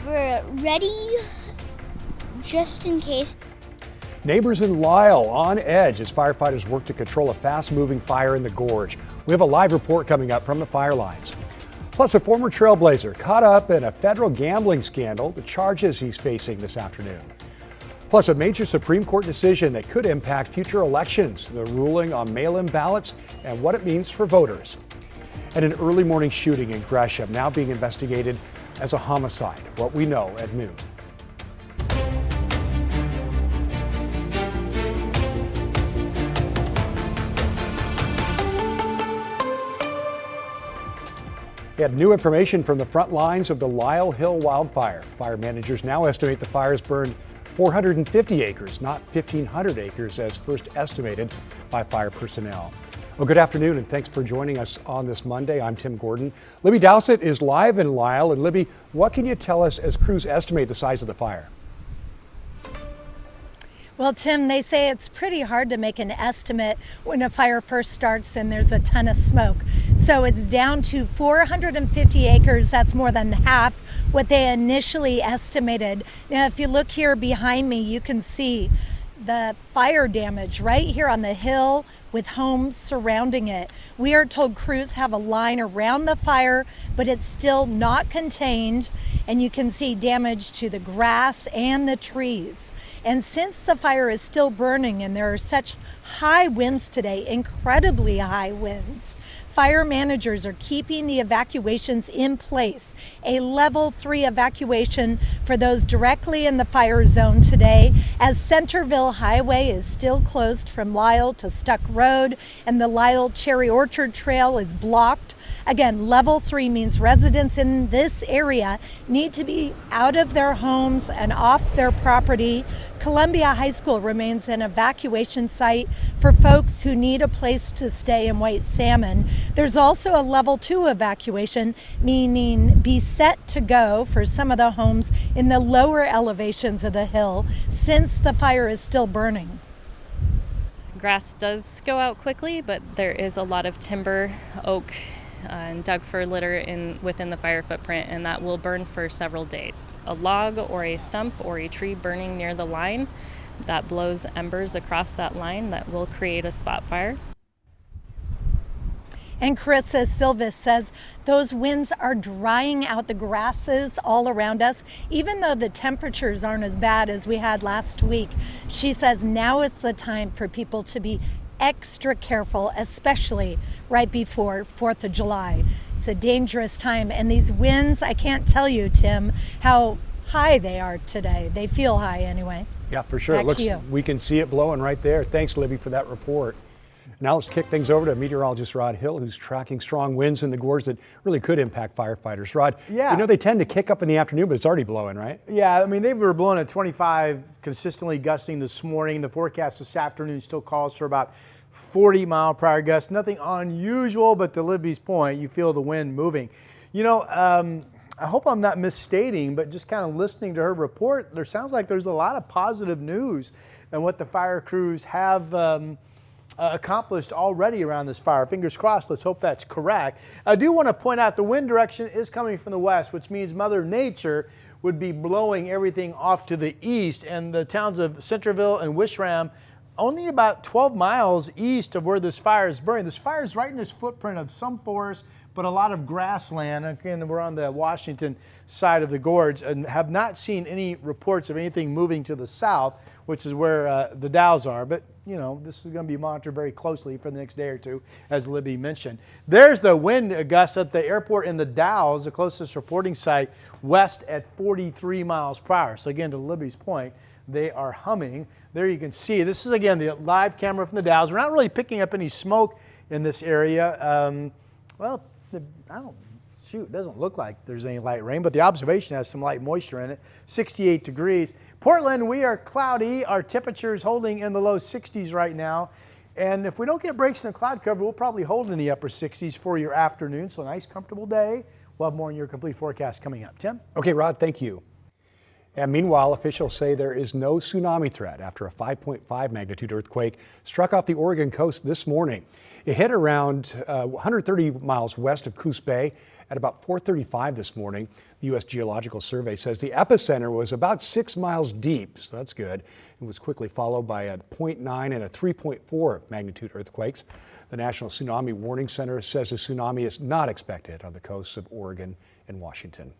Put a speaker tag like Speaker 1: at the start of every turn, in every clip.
Speaker 1: We're ready just in case.
Speaker 2: Neighbors in Lyle on edge as firefighters work to control a fast-moving fire in the gorge. We have a live report coming up from the fire lines. Plus, a former Trailblazer caught up in a federal gambling scandal, the charges he's facing this afternoon. Plus, a major Supreme Court decision that could impact future elections, the ruling on mail-in ballots and what it means for voters. And an early morning shooting in Gresham now being investigated as a homicide, what we know at noon. We had new information from the front lines of the Lyle Hill wildfire. Fire managers now estimate the fires burned 450 acres, not 1,500 acres as first estimated by fire personnel. Well, good afternoon and thanks for joining us on this Monday. I'm Tim Gordon. Libby Dowsett is live in Lyle. And Libby, what can you tell us as crews estimate the size of the fire?
Speaker 3: Well, Tim, they say it's pretty hard to make an estimate when a fire first starts and there's a ton of smoke. So it's down to 450 acres. That's more than half what they initially estimated. Now, if you look here behind me, you can see the fire damage right here on the hill with homes surrounding it. We are told crews have a line around the fire, but it's still not contained, and you can see damage to the grass and the trees. And since the fire is still burning and there are such high winds today, incredibly high winds, fire managers are keeping the evacuations in place. A level 3 evacuation for those directly in the fire zone today, as Centerville Highway is still closed from Lyle to Stuck Road and the Lyle Cherry Orchard Trail is blocked. Again, level 3 means residents in this area need to be out of their homes and off their property. Columbia High School remains an evacuation site for folks who need a place to stay in White Salmon. There's also a level 2 evacuation, meaning be set to go for some of the homes in the lower elevations of the hill since the fire is still burning.
Speaker 4: Grass does go out quickly, but there is a lot of timber, oak, and Doug fir litter within the fire footprint, and that will burn for several days. A log or a stump or a tree burning near the line that blows embers across that line that will create a spot fire.
Speaker 3: And Carissa Silvis says those winds are drying out the grasses all around us, even though the temperatures aren't as bad as we had last week. She says now is the time for people to be extra careful, especially right before 4th of July. It's a dangerous time, and these winds, I can't tell you, Tim, how high they are today. They feel high anyway.
Speaker 2: Yeah, for sure.
Speaker 3: Back to you.
Speaker 2: We can see it blowing right there. Thanks, Libby, for that report. Now let's kick things over to meteorologist Rod Hill, who's tracking strong winds in the gorge that really could impact firefighters. Rod,
Speaker 5: yeah.
Speaker 2: You know they tend to kick up in the afternoon, but it's already blowing, right?
Speaker 5: Yeah, I mean, they were blowing at 25, consistently gusting this morning. The forecast this afternoon still calls for about 40-mile-per-hour gusts. Nothing unusual, but to Libby's point, you feel the wind moving. You know, I hope I'm not misstating, but just kind of listening to her report, there sounds like there's a lot of positive news and what the fire crews have accomplished already around this fire. Fingers crossed, let's hope that's correct. I do want to point out the wind direction is coming from the west, which means Mother Nature would be blowing everything off to the east, and the towns of Centerville and Wishram only about 12 miles east of where this fire is burning. This fire is right in this footprint of some forest, but a lot of grassland. Again, we're on the Washington side of the gorge and have not seen any reports of anything moving to the south, which is where the Dows are. But, you know, this is going to be monitored very closely for the next day or two, as Libby mentioned. There's the wind gust at the airport in the Dows, the closest reporting site, west at 43 miles per hour. So again, to Libby's point, they are humming. There you can see, this is again the live camera from the Dows. We're not really picking up any smoke in this area. Well, it doesn't look like there's any light rain, but the observation has some light moisture in it. 68 degrees. Portland, we are cloudy. Our temperature is holding in the low 60s right now. And if we don't get breaks in the cloud cover, we'll probably hold in the upper 60s for your afternoon. So a nice, comfortable day. We'll have more in your complete forecast coming up. Tim?
Speaker 2: Okay, Rod, thank you. And meanwhile, officials say there is no tsunami threat after a 5.5 magnitude earthquake struck off the Oregon coast this morning. It hit around 130 miles west of Coos Bay at about 4:35 this morning. The U.S. Geological Survey says the epicenter was about 6 miles deep, so that's good. It was quickly followed by a 0.9 and a 3.4 magnitude earthquakes. The National Tsunami Warning Center says a tsunami is not expected on the coasts of Oregon and Washington.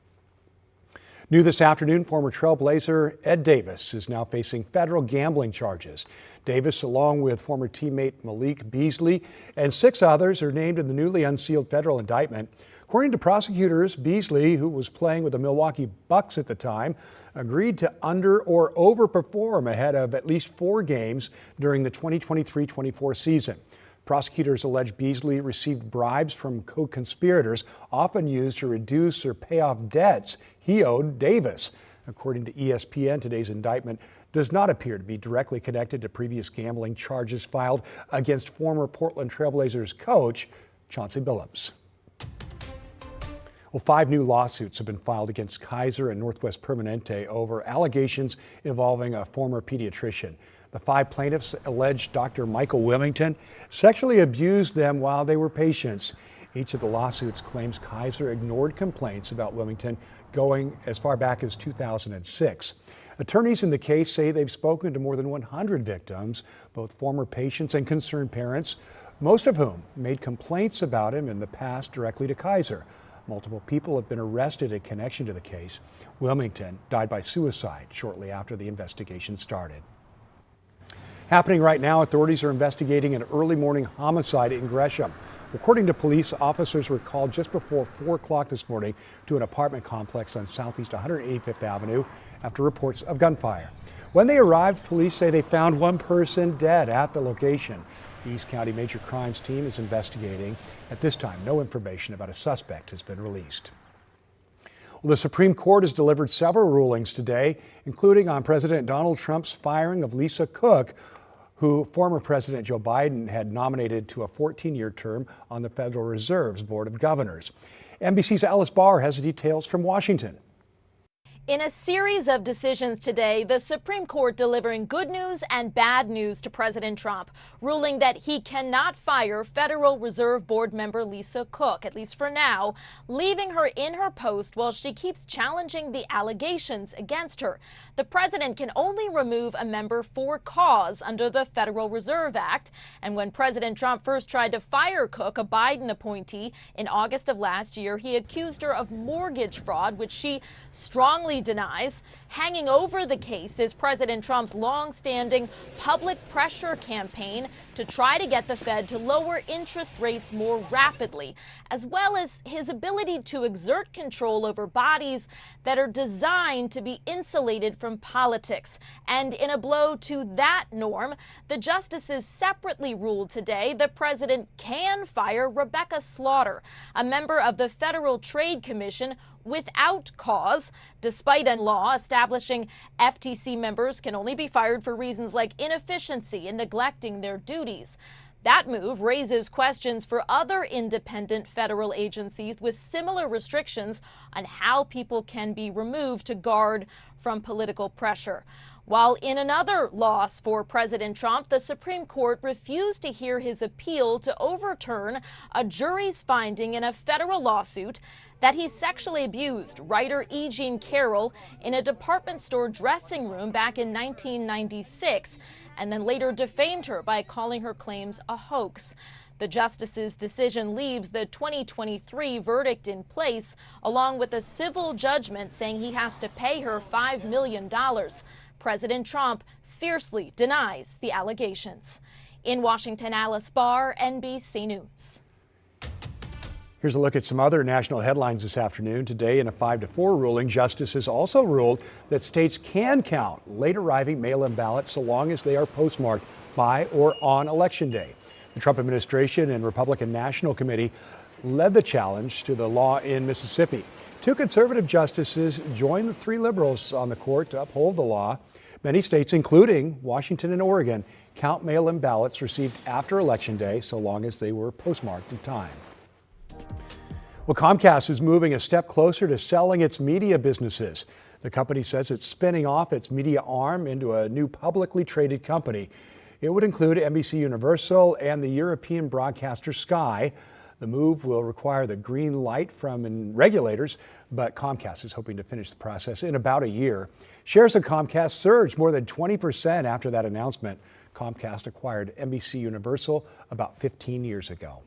Speaker 2: New this afternoon, former Trailblazer Ed Davis is now facing federal gambling charges. Davis, along with former teammate Malik Beasley and 6 others, are named in the newly unsealed federal indictment. According to prosecutors, Beasley, who was playing with the Milwaukee Bucks at the time, agreed to under or overperform ahead of at least 4 games during the 2023-24 season. Prosecutors allege Beasley received bribes from co-conspirators, often used to reduce or pay off debts he owed Davis. According to ESPN, today's indictment does not appear to be directly connected to previous gambling charges filed against former Portland Trailblazers coach Chauncey Billups. Well, 5 new lawsuits have been filed against Kaiser and Northwest Permanente over allegations involving a former pediatrician. The 5 plaintiffs allege Dr. Michael Wilmington sexually abused them while they were patients. Each of the lawsuits claims Kaiser ignored complaints about Wilmington going as far back as 2006. Attorneys in the case say they've spoken to more than 100 victims, both former patients and concerned parents, most of whom made complaints about him in the past directly to Kaiser. Multiple people have been arrested in connection to the case. Wilmington died by suicide shortly after the investigation started. Happening right now, authorities are investigating an early morning homicide in Gresham. According to police, officers were called just before 4 o'clock this morning to an apartment complex on Southeast 185th Avenue after reports of gunfire. When they arrived, police say they found 1 person dead at the location. The East County Major Crimes Team is investigating. At this time, no information about a suspect has been released. Well, the Supreme Court has delivered several rulings today, including on President Donald Trump's firing of Lisa Cook, who former President Joe Biden had nominated to a 14-year term on the Federal Reserve's Board of Governors. NBC's Alice Barr has the details from Washington.
Speaker 6: In a series of decisions today, the Supreme Court delivering good news and bad news to President Trump, ruling that he cannot fire Federal Reserve Board member Lisa Cook, at least for now, leaving her in her post while she keeps challenging the allegations against her. The president can only remove a member for cause under the Federal Reserve Act. And when President Trump first tried to fire Cook, a Biden appointee, in August of last year, he accused her of mortgage fraud, which she strongly denies. Hanging over the case is President Trump's long-standing public pressure campaign to try to get the Fed to lower interest rates more rapidly, as well as his ability to exert control over bodies that are designed to be insulated from politics. And in a blow to that norm, the justices separately ruled today the president can fire Rebecca Slaughter, a member of the Federal Trade Commission, without cause, despite a law establishing FTC members can only be fired for reasons like inefficiency and neglecting their duties. That move raises questions for other independent federal agencies with similar restrictions on how people can be removed to guard from political pressure. While in another loss for President Trump, the Supreme Court refused to hear his appeal to overturn a jury's finding in a federal lawsuit that he sexually abused writer E. Jean Carroll in a department store dressing room back in 1996, and then later defamed her by calling her claims a hoax. The justice's decision leaves the 2023 verdict in place, along with a civil judgment saying he has to pay her $5 million. President Trump fiercely denies the allegations. In Washington, Alice Barr, NBC News.
Speaker 2: Here's a look at some other national headlines this afternoon. Today, in a 5-4 ruling, justices also ruled that states can count late arriving mail-in ballots so long as they are postmarked by or on Election Day. The Trump administration and Republican National Committee led the challenge to the law in Mississippi. 2 conservative justices joined the 3 liberals on the court to uphold the law. Many states, including Washington and Oregon, count mail-in ballots received after Election Day so long as they were postmarked in time. Well, Comcast is moving a step closer to selling its media businesses. The company says it's spinning off its media arm into a new publicly traded company. It would include NBC Universal and the European broadcaster Sky. The move will require the green light from regulators, but Comcast is hoping to finish the process in about a year. Shares of Comcast surged more than 20% after that announcement. Comcast acquired NBC Universal about 15 years ago.